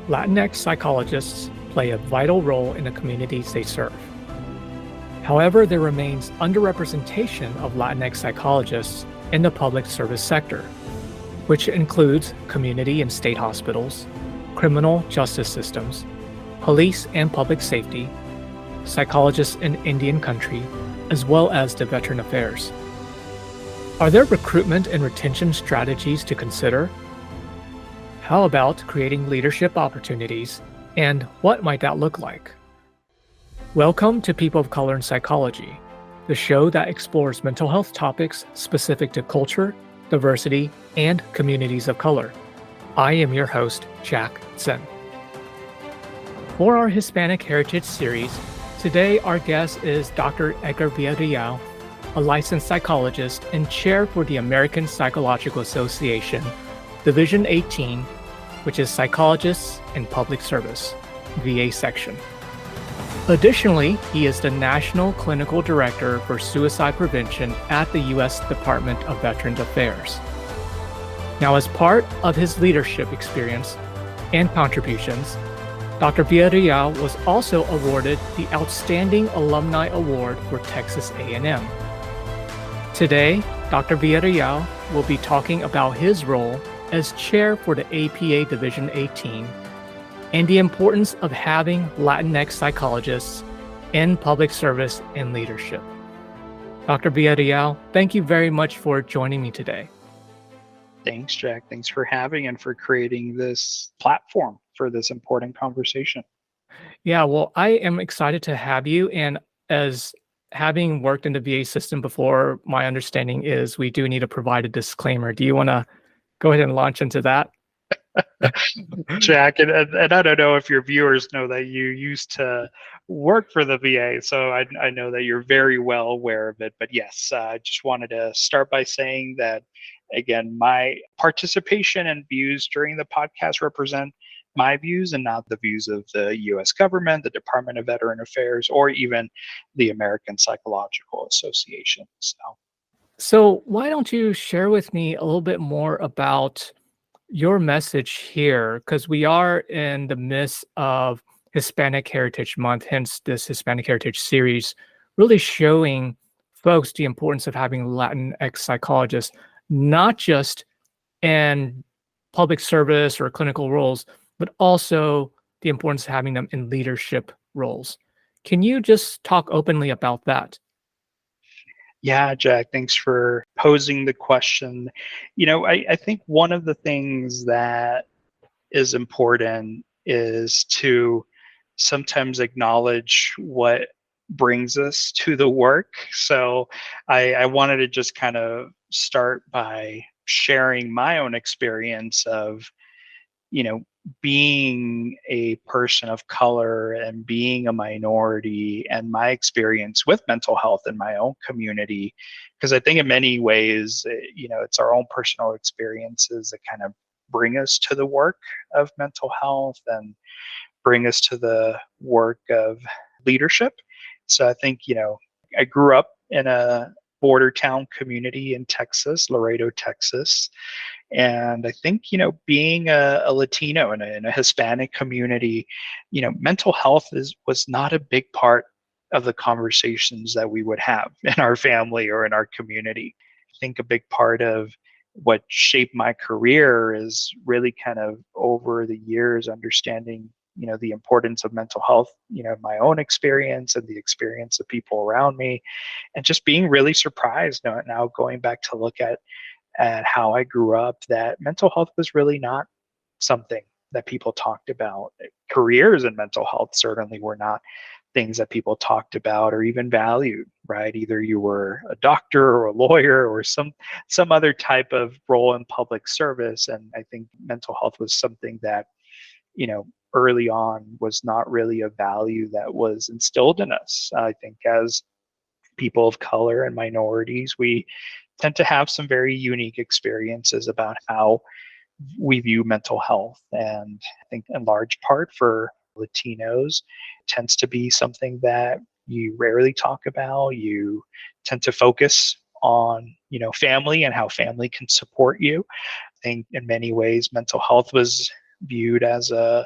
Latinx psychologists play a vital role in the communities they serve. However, there remains underrepresentation of Latinx psychologists in the public service sector, which includes community and state hospitals, criminal justice systems, police and public safety, psychologists in Indian country, as well as the Veteran Affairs. Are there recruitment and retention strategies to consider? How about creating leadership opportunities, and what might that look like? Welcome to People of Color in Psychology, the show that explores mental health topics specific to culture, diversity, and communities of color. I am your host, Jack Zen. For our Hispanic Heritage series, today our guest is Dr. Edgar Villarreal, a licensed psychologist and chair for the American Psychological Association, Division 18, which is Psychologists in Public Service, VA section. Additionally, he is the National Clinical Director for Suicide Prevention at the U.S. Department of Veterans Affairs. Now, as part of his leadership experience and contributions, Dr. Villarreal was also awarded the Outstanding Alumni Award for Texas A&M. Today, Dr. Villarreal will be talking about his role as chair for the APA Division 18 and the importance of having Latinx psychologists in public service and leadership. Dr. Villarreal, thank you very much for joining me today. Thanks, Jack. Thanks for having and for creating this platform for this important conversation. Yeah, well, I am excited to have you. And as having worked in the VA system before, my understanding is we do need to provide a disclaimer. Do you want to go ahead and launch into that? Jack, and I don't know if your viewers know that you used to work for the VA, so I know that you're very well aware of it. But yes, I just wanted to start by saying that, again, my participation and views during the podcast represent my views and not the views of the U.S. government, the Department of Veteran Affairs, or even the American Psychological Association. So why don't you share with me a little bit more about your message here, because we are in the midst of Hispanic Heritage Month, hence this Hispanic Heritage series, really showing folks the importance of having Latinx psychologists, not just in public service or clinical roles, but also the importance of having them in leadership roles. Can you just talk openly about that? Yeah, Jack, thanks for posing the question. I think one of the things that is important is to sometimes acknowledge what brings us to the work. So I wanted to just kind of start by sharing my own experience of, being a person of color and being a minority and my experience with mental health in my own community. Because I think in many ways, it's our own personal experiences that kind of bring us to the work of mental health and bring us to the work of leadership. So I think, I grew up in a border town community in Texas, Laredo, Texas. And I think, being a Latino in a Hispanic community, mental health was not a big part of the conversations that we would have in our family or in our community. I think a big part of what shaped my career is really kind of over the years understanding, the importance of mental health, my own experience and the experience of people around me, and just being really surprised now going back to look at how I grew up, that mental health was really not something that people talked about. Careers in mental health certainly were not things that people talked about or even valued, right? Either you were a doctor or a lawyer or some other type of role in public service. And I think mental health was something that, early on was not really a value that was instilled in us. I think as people of color and minorities, we tend to have some very unique experiences about how we view mental health. And I think in large part for Latinos, it tends to be something that you rarely talk about. You tend to focus on, family and how family can support you. I think in many ways, mental health was viewed as a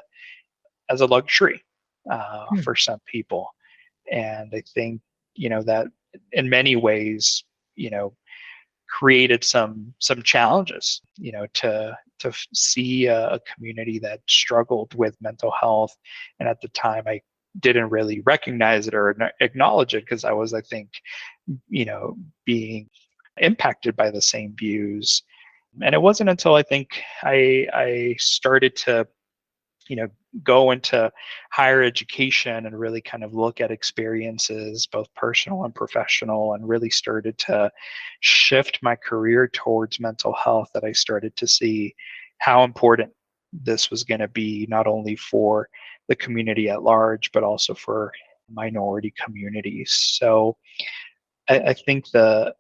luxury Hmm. for some people. And I think, that in many ways, you know, created some challenges, to see a community that struggled with mental health. And at the time, I didn't really recognize it or acknowledge it because I was, I think, being impacted by the same views. And it wasn't until I think I started to, you know, go into higher education and really kind of look at experiences, both personal and professional, and really started to shift my career towards mental health, that I started to see how important this was going to be, not only for the community at large, but also for minority communities. So I think the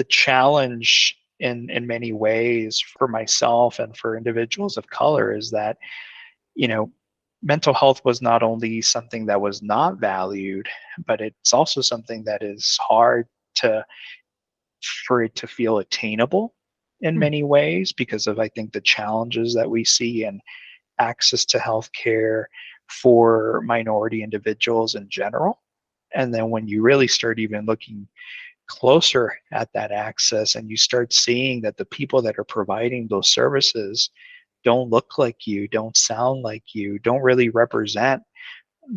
challenge in many ways for myself and for individuals of color is that, you know, mental health was not only something that was not valued, but it's also something that is hard to for it to feel attainable in Hmm. many ways because of, I think, the challenges that we see in access to healthcare for minority individuals in general. And then when you really start even looking closer at that access and you start seeing that the people that are providing those services don't look like you, don't sound like you, don't really represent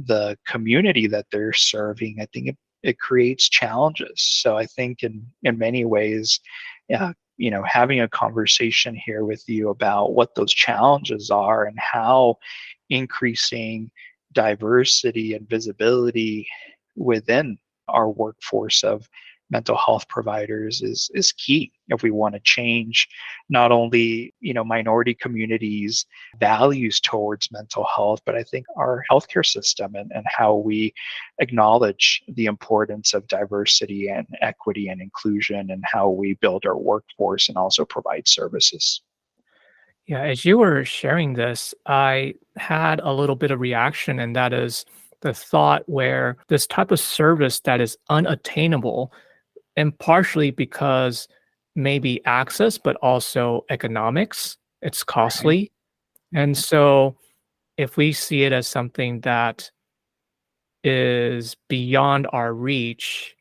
the community that they're serving, I think it creates challenges. So I think in many ways, yeah, having a conversation here with you about what those challenges are and how increasing diversity and visibility within our workforce of mental health providers is key if we want to change not only, minority communities values towards mental health, but I think our healthcare system and how we acknowledge the importance of diversity and equity and inclusion and how we build our workforce and also provide services. Yeah, as you were sharing this, I had a little bit of reaction, and that is the thought where this type of service that is unattainable, and partially because maybe access, but also economics, it's Right. costly. And so if we see it as something that is beyond our reach,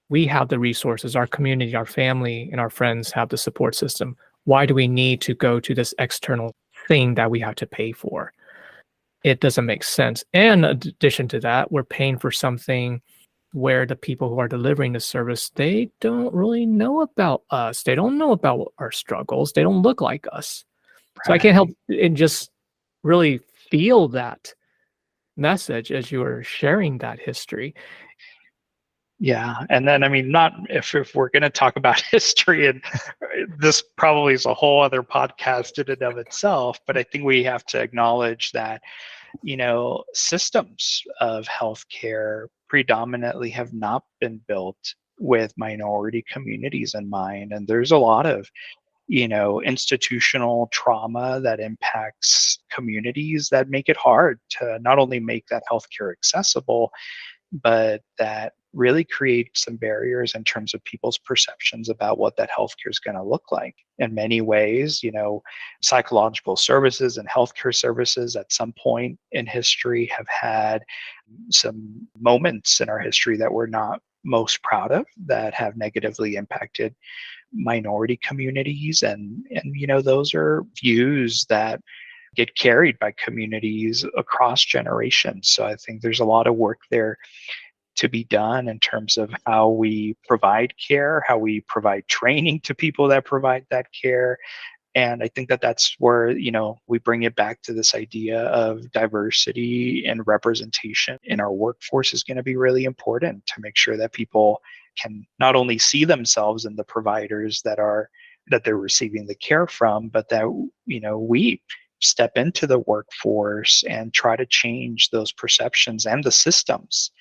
we have the resources, our community, our family, and our friends have the support system. Why do we need to go to this external thing that we have to pay for? It doesn't make sense. And in addition to that, we're paying for something where the people who are delivering the service, they don't really know about us. They don't know about our struggles. They don't look like us. So I can't help Right. and just really feel that message as you were sharing that history. Yeah, and then I mean, not if we're going to talk about history, and this probably is a whole other podcast in and of itself, but I think we have to acknowledge that, systems of healthcare predominantly have not been built with minority communities in mind, and there's a lot of, institutional trauma that impacts communities that make it hard to not only make that healthcare accessible, but that really create some barriers in terms of people's perceptions about what that healthcare is going to look like. In many ways, psychological services and healthcare services at some point in history have had some moments in our history that we're not most proud of, that have negatively impacted minority communities. And those are views that get carried by communities across generations. So I think there's a lot of work there to be done in terms of how we provide care, how we provide training to people that provide that care. And I think that that's where, we bring it back to this idea of diversity and representation in our workforce is going to be really important to make sure that people can not only see themselves in the providers that they're receiving the care from, but that, we step into the workforce and try to change those perceptions and the systems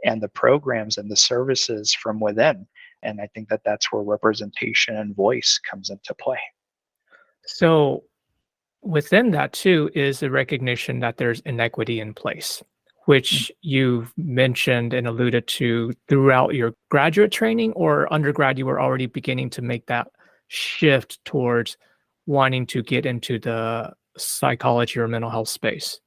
and the programs and the services from within. And I think that that's where representation and voice comes into play. So within that too is the recognition that there's inequity in place, which you've mentioned and alluded to throughout your graduate training or undergrad. You were already beginning to make that shift towards wanting to get into the psychology or mental health space?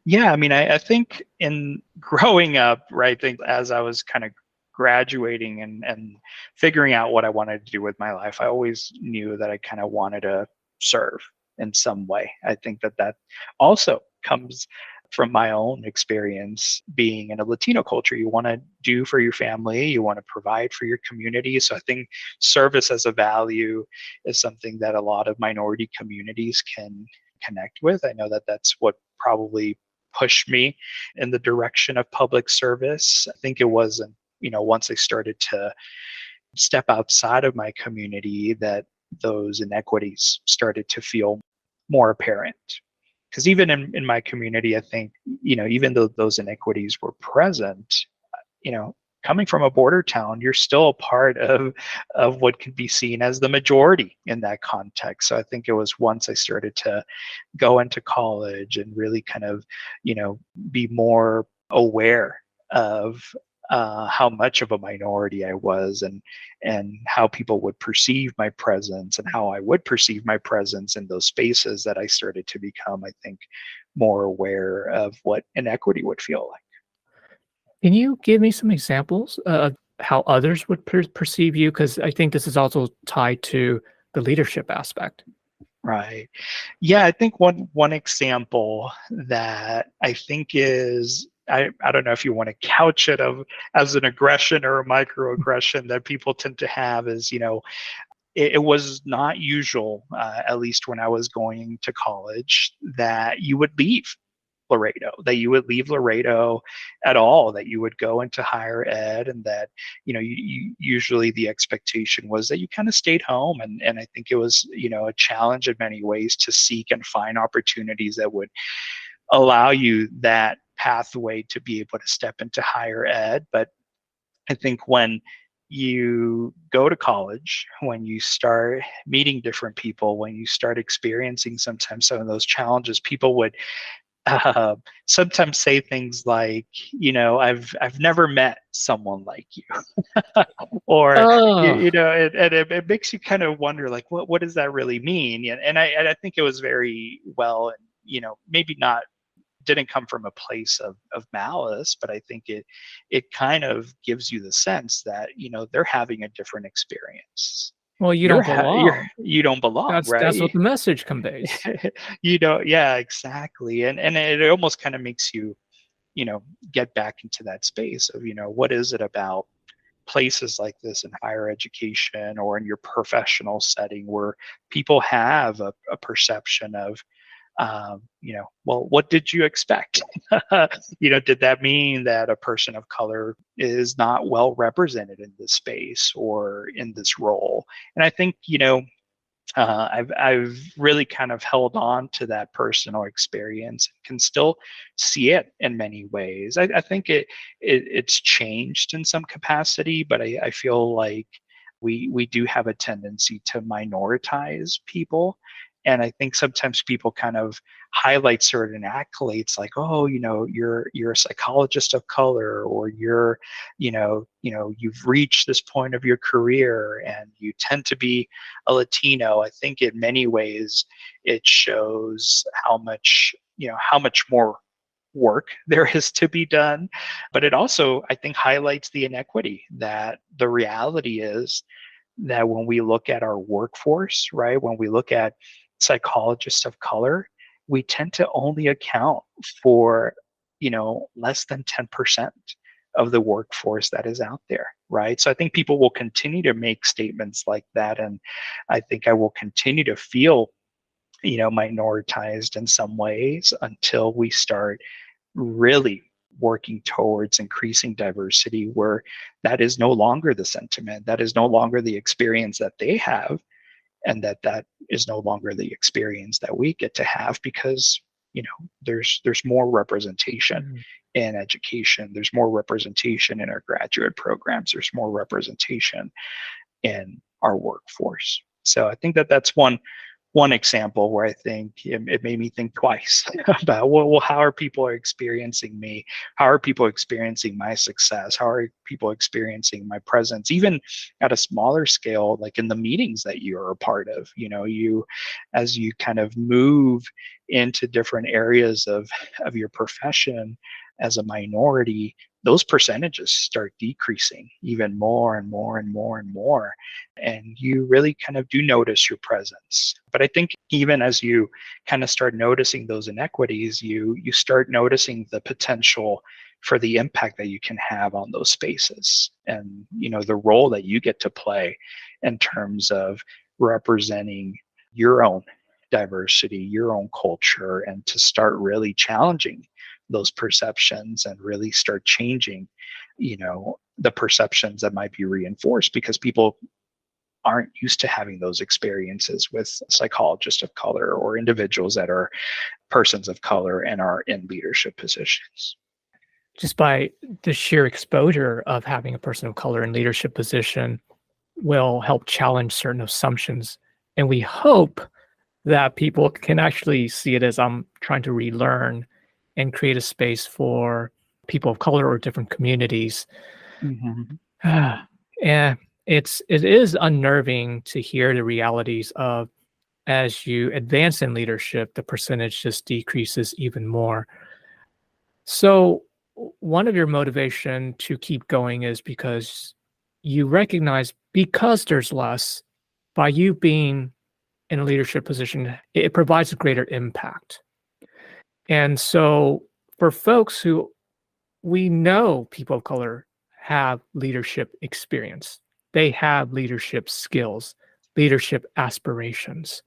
Yeah, I mean, I think in growing up, right, think as I was kind of graduating and figuring out what I wanted to do with my life, I always knew that I kind of wanted to serve in some way. I think that that also comes from my own experience being in a Latino culture. You want to do for your family, you want to provide for your community. So I think service as a value is something that a lot of minority communities can connect with. I know that that's what probably pushed me in the direction of public service. I think it wasn't, once I started to step outside of my community that those inequities started to feel more apparent. Because even in my community, I think, even though those inequities were present, you know, coming from a border town, you're still a part of what could be seen as the majority in that context. So I think it was once I started to go into college and really kind of, be more aware of how much of a minority I was, and how people would perceive my presence and how I would perceive my presence in those spaces, that I started to become, I think, more aware of what inequity would feel like. Can you give me some examples of how others would perceive you? Because I think this is also tied to the leadership aspect. Right. Yeah, I think one example that I think is, I don't know if you want to couch it of as an aggression or a microaggression that people tend to have is, it was not usual, at least when I was going to college, that you would leave Laredo, that you would leave Laredo at all, that you would go into higher ed, and that, usually the expectation was that you kind of stayed home. And I think it was, a challenge in many ways to seek and find opportunities that would allow you that pathway to be able to step into higher ed. But I think when you go to college, when you start meeting different people, when you start experiencing sometimes some of those challenges, people would uh, sometimes say things like, I've never met someone like you, or Oh, it makes you kind of wonder, like, what does that really mean? And I think it was very well, maybe not, didn't come from a place of malice, but I think it kind of gives you the sense that, they're having a different experience. well, you don't belong. You don't belong, That's right? what the message conveys. Yeah, exactly. And it almost kind of makes you, you know get back into that space of, what is it about places like this in higher education or in your professional setting, where people have a perception of, well, what did you expect? Did that mean that a person of color is not well represented in this space or in this role? And I think, I've really kind of held on to that personal experience, and can still see it in many ways. I think it's changed in some capacity, but I feel like we do have a tendency to minoritize people. And I think sometimes people kind of highlight certain accolades, like, oh, you're a psychologist of color, or you've reached this point of your career and you tend to be a Latino. I think in many ways it shows how much more work there is to be done. But it also, I think, highlights the inequity, that the reality is that when we look at our workforce, right, when we look at psychologists of color, we tend to only account for, less than 10% of the workforce that is out there, right? So I think people will continue to make statements like that. And I think I will continue to feel, minoritized in some ways, until we start really working towards increasing diversity, where that is no longer the sentiment, that is no longer the experience that they have, and that is no longer the experience that we get to have, because, there's more representation Mm. in education, there's more representation in our graduate programs, there's more representation in our workforce. So I think that that's one example where I think it made me think twice about, well, how are people experiencing me? How are people experiencing my success? How are people experiencing my presence? Even at a smaller scale, like in the meetings that you're a part of, as you kind of move into different areas of your profession as a minority, those percentages start decreasing even more and more and more and more. And you really kind of do notice your presence. But I think even as you kind of start noticing those inequities, you start noticing the potential for the impact that you can have on those spaces, and the role that you get to play in terms of representing your own diversity, your own culture, and to start really challenging those perceptions and really start changing the perceptions that might be reinforced because people aren't used to having those experiences with psychologists of color or individuals that are persons of color and are in leadership positions. Just by the sheer exposure of having a person of color in leadership position will help challenge certain assumptions. And we hope that people can actually see it as I'm trying to relearn and create a space for people of color or different communities. Mhm. And it is unnerving to hear the realities of as you advance in leadership, the percentage just decreases even more. So one of your motivation to keep going is because you recognize because there's less, by you being in a leadership position, it provides a greater impact. And so for folks who we know people of color have leadership experience, they have leadership skills, leadership aspirations.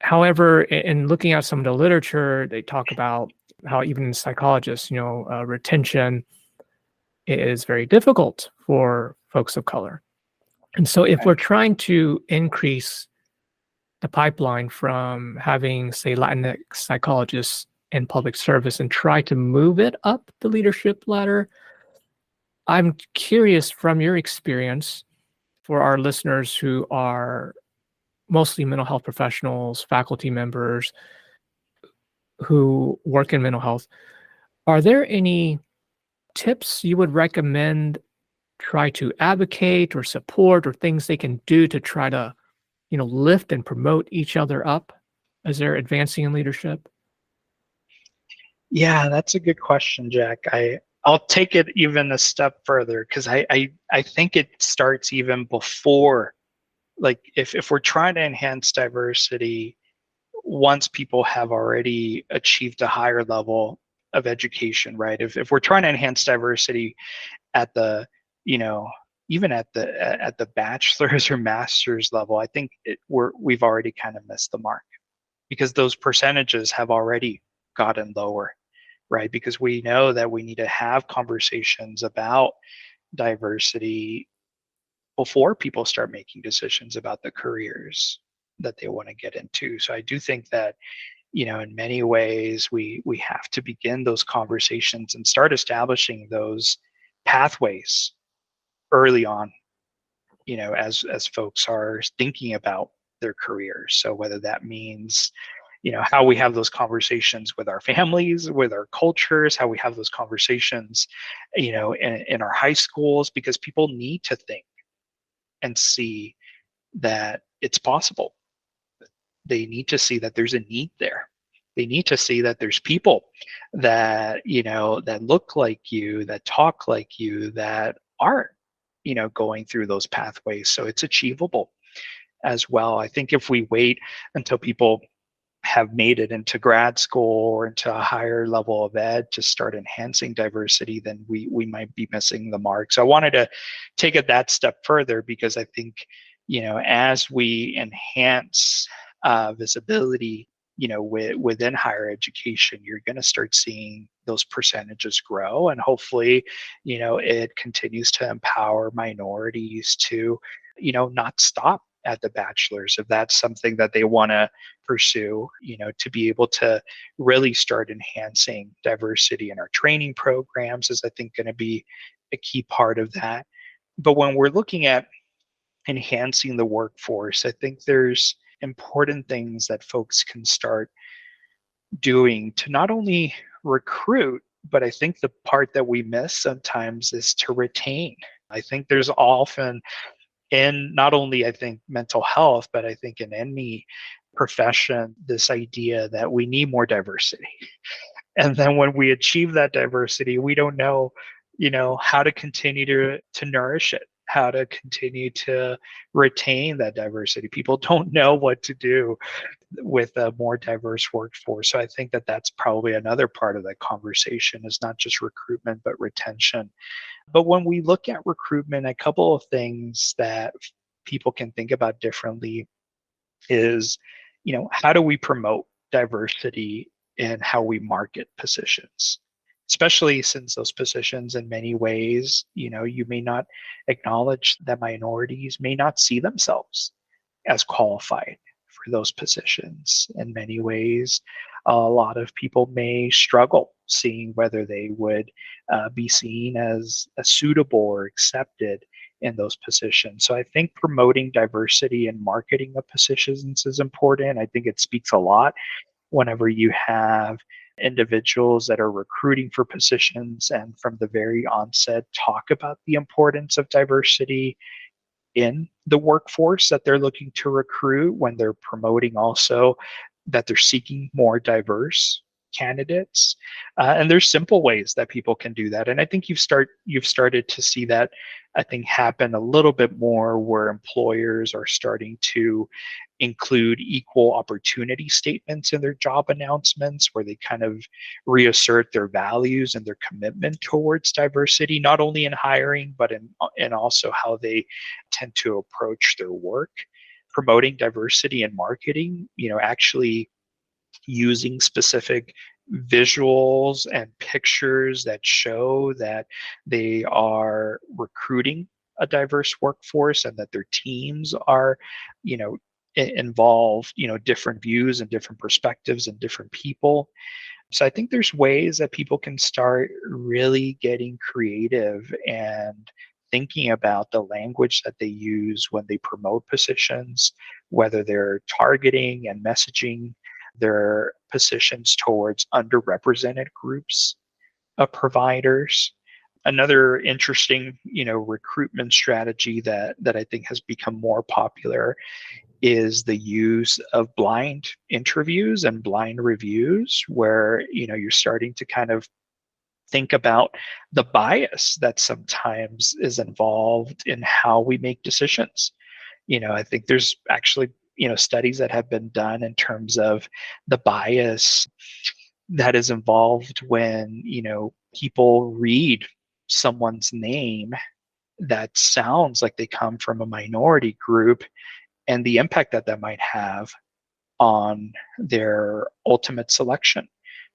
However, in looking at some of the literature, they talk about how even psychologists, retention is very difficult for folks of color. And so if we're Right. trying to increase the pipeline from having, say, Latinx psychologists in public service and try to move it up the leadership ladder, I'm curious from your experience for our listeners who are mostly mental health professionals, faculty members who work in mental health, are there any tips you would recommend try to advocate or support or things they can do to try to, lift and promote each other up as they're advancing in leadership? Yeah, that's a good question, Jack. I'll take it even a step further because I think it starts even before, like if we're trying to enhance diversity once people have already achieved a higher level of education, right? If we're trying to enhance diversity at the, you know, even at the bachelor's or master's level, I think we've already kind of missed the mark because those percentages have already gotten lower, right? Because we know that we need to have conversations about diversity before people start making decisions about the careers that they want to get into. So I do think that, in many ways we have to begin those conversations and start establishing those pathways early on, as folks are thinking about their careers. So whether that means how we have those conversations with our families, with our cultures, how we have those conversations in our high schools, because people need to think and see that it's possible. They need to see that there's a need there. They need to see that there's people that that look like you, that talk like you, that aren't going through those pathways, so it's achievable as well. I think if we wait until people have made it into grad school or into a higher level of ed to start enhancing diversity, then we might be missing the mark. So I wanted to take it that step further because I think, as we enhance visibility, within higher education, you're going to start seeing those percentages grow, and hopefully, it continues to empower minorities to, not stop at the bachelor's if that's something that they want to pursue, to be able to really start enhancing diversity in our training programs is, I think, going to be a key part of that. But when we're looking at enhancing the workforce, I think there's important things that folks can start doing to not only recruit, but I think the part that we miss sometimes is to retain. I think there's often, in not only I think mental health, but I think in any profession, this idea that we need more diversity. And then when we achieve that diversity, we don't know, how to continue to nourish it, how to continue to retain that diversity. People don't know what to do with a more diverse workforce. So I think that that's probably another part of that conversation, is not just recruitment, but retention. But when we look at recruitment, a couple of things that people can think about differently is, how do we promote diversity in how we market positions? Especially since those positions, in many ways, you may not acknowledge that minorities may not see themselves as qualified for those positions. In many ways, a lot of people may struggle seeing whether they would be seen as suitable or accepted in those positions. So I think promoting diversity and marketing of positions is important. I think it speaks a lot whenever you have individuals that are recruiting for positions and from the very onset talk about the importance of diversity in the workforce that they're looking to recruit, when they're promoting also that they're seeking more diverse candidates. And there's simple ways that people can do that. And I think you've started to see that, I think, happen a little bit more, where employers are starting to include equal opportunity statements in their job announcements, where they kind of reassert their values and their commitment towards diversity, not only in hiring, but in also how they tend to approach their work. Promoting diversity in marketing, actually using specific visuals and pictures that show that they are recruiting a diverse workforce, and that their teams are, you know, involve, different views and different perspectives and different people. So I think there's ways that people can start really getting creative and thinking about the language that they use when they promote positions, whether they're targeting and messaging their positions towards underrepresented groups of providers. Another interesting, recruitment strategy that I think has become more popular is the use of blind interviews and blind reviews, where you're starting to kind of think about the bias that sometimes is involved in how we make decisions. I think there's actually studies that have been done in terms of the bias that is involved when people read someone's name that sounds like they come from a minority group, and the impact that that might have on their ultimate selection.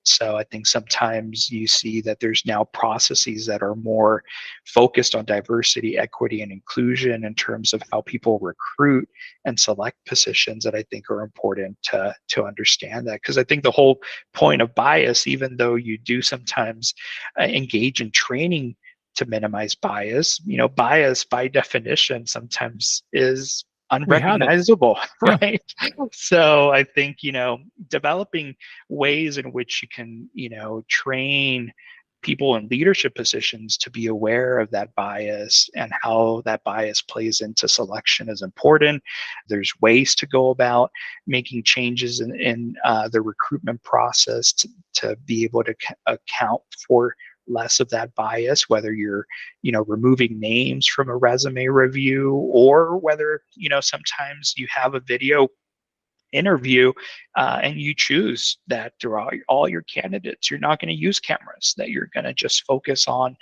So I think sometimes you see that there's now processes that are more focused on diversity, equity, and inclusion in terms of how people recruit and select positions, that I think are important to understand that. Because I think the whole point of bias, even though you do sometimes engage in training to minimize bias, bias by definition sometimes is We have it. unrecognizable, Yeah. right? So I think, developing ways in which you can, train people in leadership positions to be aware of that bias and how that bias plays into selection is important. There's ways to go about making changes in the recruitment process to be able to account for less of that bias, whether you're removing names from a resume review, or whether sometimes you have a video interview and you choose that throughout all your candidates you're not going to use cameras, that you're going to just focus on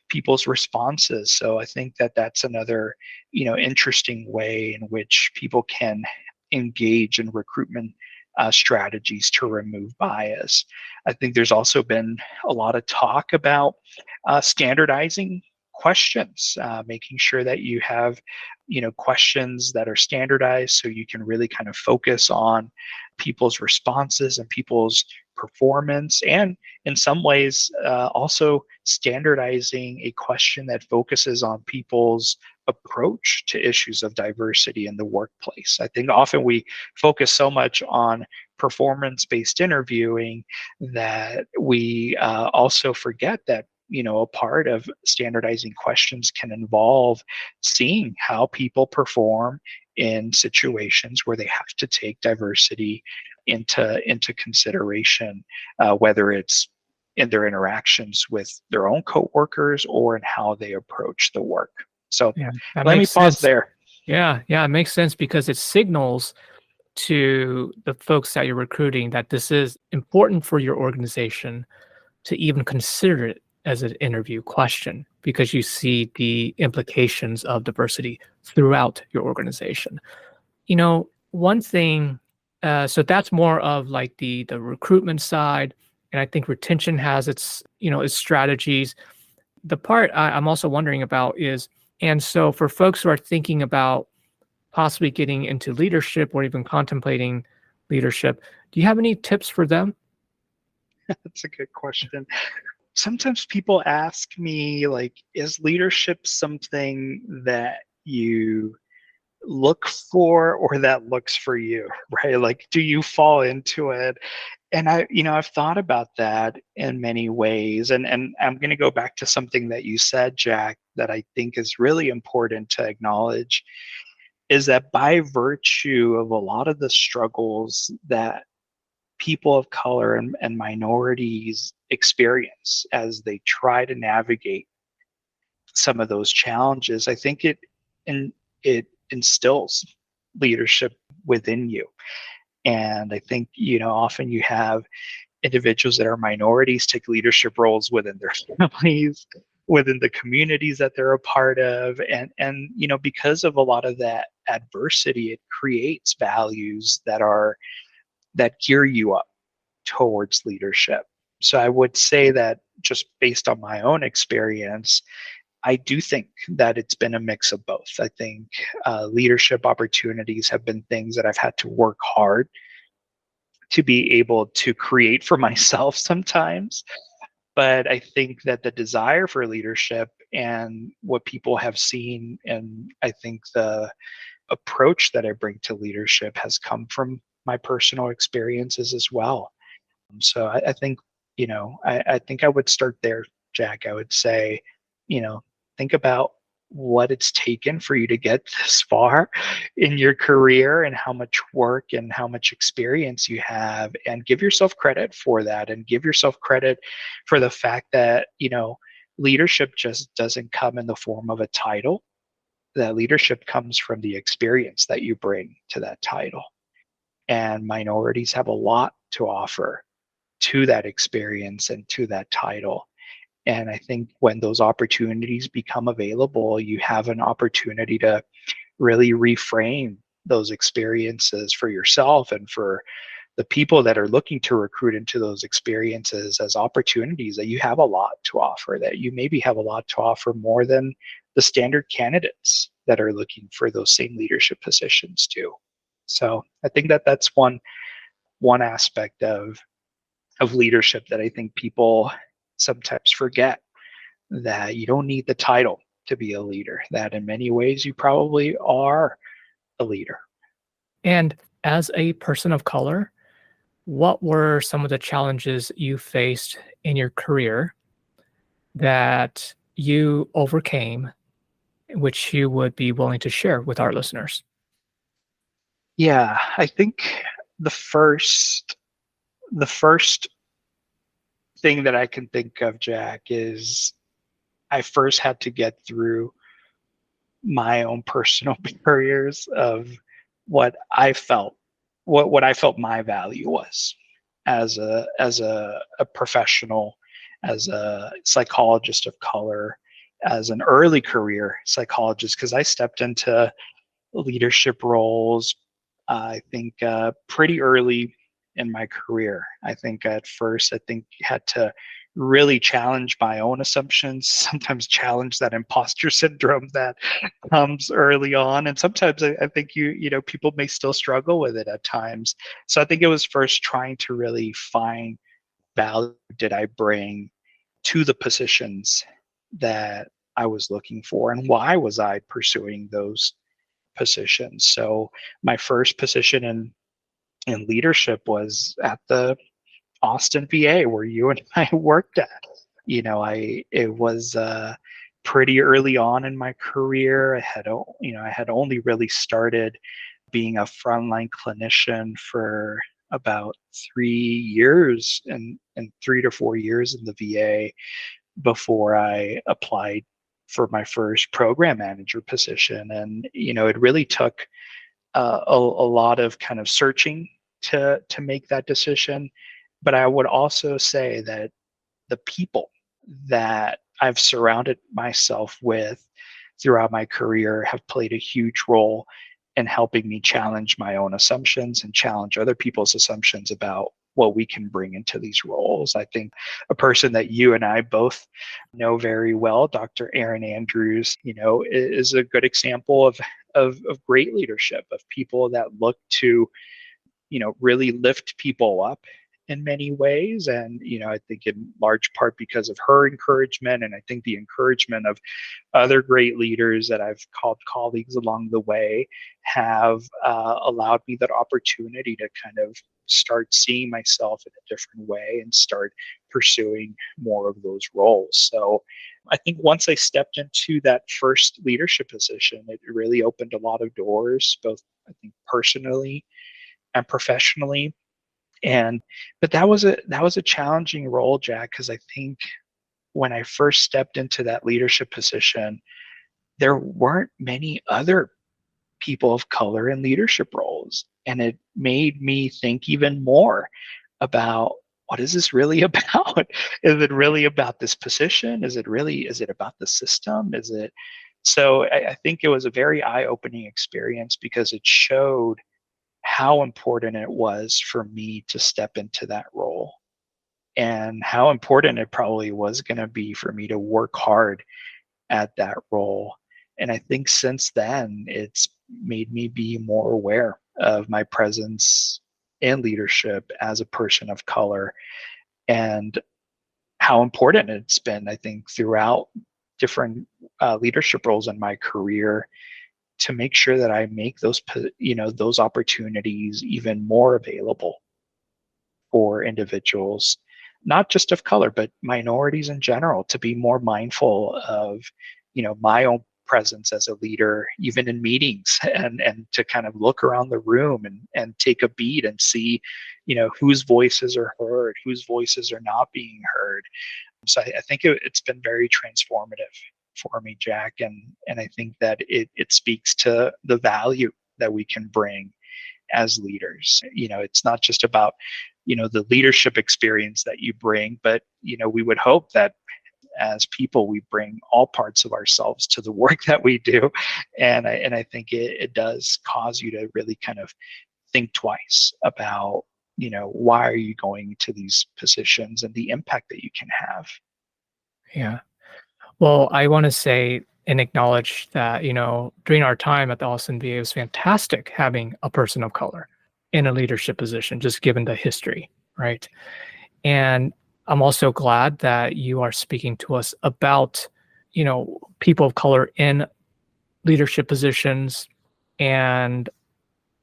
people's responses. So I think that that's another interesting way in which people can engage in recruitment strategies to remove bias. I think there's also been a lot of talk about standardizing questions, making sure that you have questions that are standardized, so you can really kind of focus on people's responses and people's performance, and in some ways also standardizing a question that focuses on people's approach to issues of diversity in the workplace. I think often we focus so much on performance-based interviewing that we also forget that a part of standardizing questions can involve seeing how people perform in situations where they have to take diversity into consideration, whether it's in their interactions with their own coworkers or in how they approach the work. So Yeah, that let me makes pause sense. there. Yeah, yeah, it makes sense because it signals to the folks that you're recruiting that this is important for your organization to even consider it as an interview question because you see the implications of diversity throughout your organization. One thing, so that's more of like the recruitment side, and I think retention has its strategies. The part I'm also wondering about is, and so for folks who are thinking about possibly getting into leadership or even contemplating leadership, do you have any tips for them? That's a good question. Sometimes people ask me, like, is leadership something that you look for or that looks for you, right? Like, do you fall into it? And I've thought about that in many ways. And I'm going to go back to something that you said, Jack, that I think is really important to acknowledge is that by virtue of a lot of the struggles that people of color and minorities experience as they try to navigate some of those challenges, I think it instills leadership within you. And I think, often you have individuals that are minorities take leadership roles within their families, within the communities that they're a part of. And because of a lot of that adversity, it creates values that gear you up towards leadership. So I would say that just based on my own experience, I do think that it's been a mix of both. I think leadership opportunities have been things that I've had to work hard to be able to create for myself sometimes. But I think that the desire for leadership and what people have seen, and I think the approach that I bring to leadership has come from my personal experiences as well. So I think, I think I would start there, Jack. I would say, think about what it's taken for you to get this far in your career and how much work and how much experience you have, and give yourself credit for that, and give yourself credit for the fact that, leadership just doesn't come in the form of a title. That leadership comes from the experience that you bring to that title. And minorities have a lot to offer to that experience and to that title. And I think when those opportunities become available, you have an opportunity to really reframe those experiences for yourself and for the people that are looking to recruit into those experiences as opportunities that you have a lot to offer, that you maybe have a lot to offer more than the standard candidates that are looking for those same leadership positions too. So I think that that's one aspect of leadership that I think people sometimes forget, that you don't need the title to be a leader, that in many ways you probably are a leader. And as a person of color, what were some of the challenges you faced in your career that you overcame, which you would be willing to share with our listeners? Yeah, I think the first the first thing that I can think of, Jack, is I first had to get through my own personal barriers of what I felt, what I felt my value was as a professional, as a psychologist of color, as an early career psychologist, because I stepped into leadership roles, I think, pretty early in my career. I think at first, I think had to really challenge my own assumptions, sometimes challenge that imposter syndrome that comes early on. And sometimes I think people may still struggle with it at times. So I think it was first trying to really find value did I bring to the positions that I was looking for and why was I pursuing those positions. So my first position in leadership was at the Austin, VA, where you and I worked at. It was pretty early on in my career. I had only really started being a frontline clinician for about 3 years and 3 to 4 years in the VA before I applied for my first program manager position. And it really took a lot of kind of searching to make that decision. But I would also say that the people that I've surrounded myself with throughout my career have played a huge role in helping me challenge my own assumptions and challenge other people's assumptions about what we can bring into these roles. I think a person that you and I both know very well, Dr. Aaron Andrews, is a good example of great leadership, of people that look to really lift people up in many ways. And, I think in large part because of her encouragement, and I think the encouragement of other great leaders that I've called colleagues along the way have allowed me that opportunity to kind of start seeing myself in a different way and start pursuing more of those roles. So I think once I stepped into that first leadership position, it really opened a lot of doors, both I think personally and professionally. But that was a challenging role, Jack, because I think when I first stepped into that leadership position, there weren't many other people of color in leadership roles. And it made me think even more about, what is this really about? Is it really about this position? Is it about the system? So I think it was a very eye-opening experience because it showed how important it was for me to step into that role and how important it probably was going to be for me to work hard at that role. And I think since then, it's made me be more aware of my presence in leadership as a person of color and how important it's been, I think, throughout different leadership roles in my career to make sure that I make those opportunities even more available for individuals, not just of color, but minorities in general, to be more mindful of, my own presence as a leader, even in meetings, and to kind of look around the room and take a beat and see, whose voices are heard, whose voices are not being heard. So I think it's been very transformative for me, Jack, and I think that it speaks to the value that we can bring as leaders. It's not just about the leadership experience that you bring, but we would hope that as people we bring all parts of ourselves to the work that we do, and I think it does cause you to really kind of think twice about why are you going to these positions and the impact that you can have. Yeah. Well, I want to say and acknowledge that, during our time at the Austin VA, it was fantastic having a person of color in a leadership position, just given the history, right? And I'm also glad that you are speaking to us about, people of color in leadership positions. And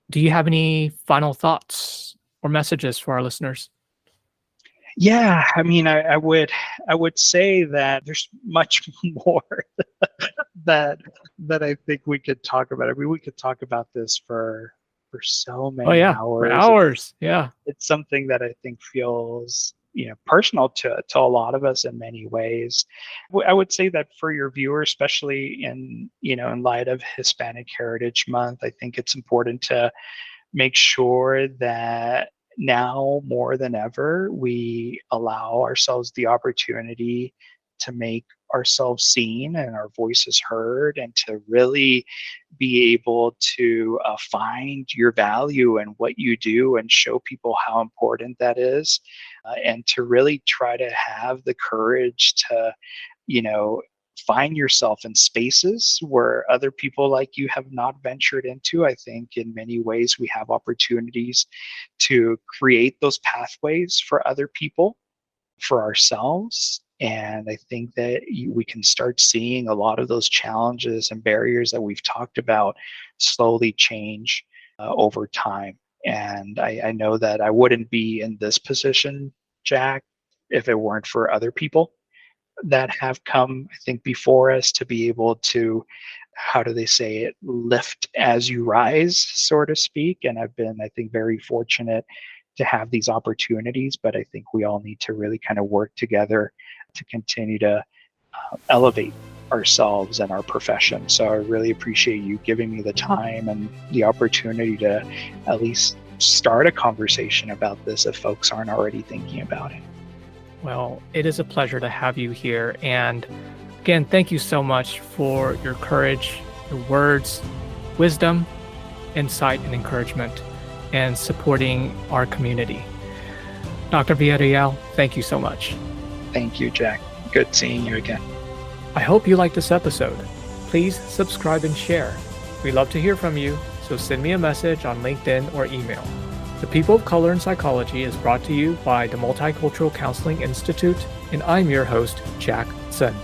do you have any final thoughts or messages for our listeners? Yeah, I mean, I would say that there's much more that that I think we could talk about. I mean, we could talk about this for so Oh many yeah, for hours. hours. Yeah. It's something that I think feels personal to a lot of us in many ways. I would say that for your viewers, especially in light of Hispanic Heritage Month, I think it's important to make sure that now more than ever, we allow ourselves the opportunity to make ourselves seen and our voices heard, and to really be able to find your value in what you do and show people how important that is, and to really try to have the courage to, you know, find yourself in spaces where other people like you have not ventured into. I think in many ways we have opportunities to create those pathways for other people, for ourselves, And I think that we can start seeing a lot of those challenges and barriers that we've talked about slowly change over time. And I know that I wouldn't be in this position, Jack, if it weren't for other people that have come, I think, before us to be able to, how do they say it, lift as you rise, so to speak. And I've been, I think, very fortunate to have these opportunities, but I think we all need to really kind of work together to continue to elevate ourselves and our profession. So I really appreciate you giving me the time and the opportunity to at least start a conversation about this if folks aren't already thinking about it. Well, it is a pleasure to have you here. And again, thank you so much for your courage, your words, wisdom, insight, and encouragement, and supporting our community. Dr. Villarreal, thank you so much. Thank you, Jack. Good seeing you again. I hope you liked this episode. Please subscribe and share. We love to hear from you, so send me a message on LinkedIn or email. The People of Color in Psychology is brought to you by the Multicultural Counseling Institute, and I'm your host, Jack Sun.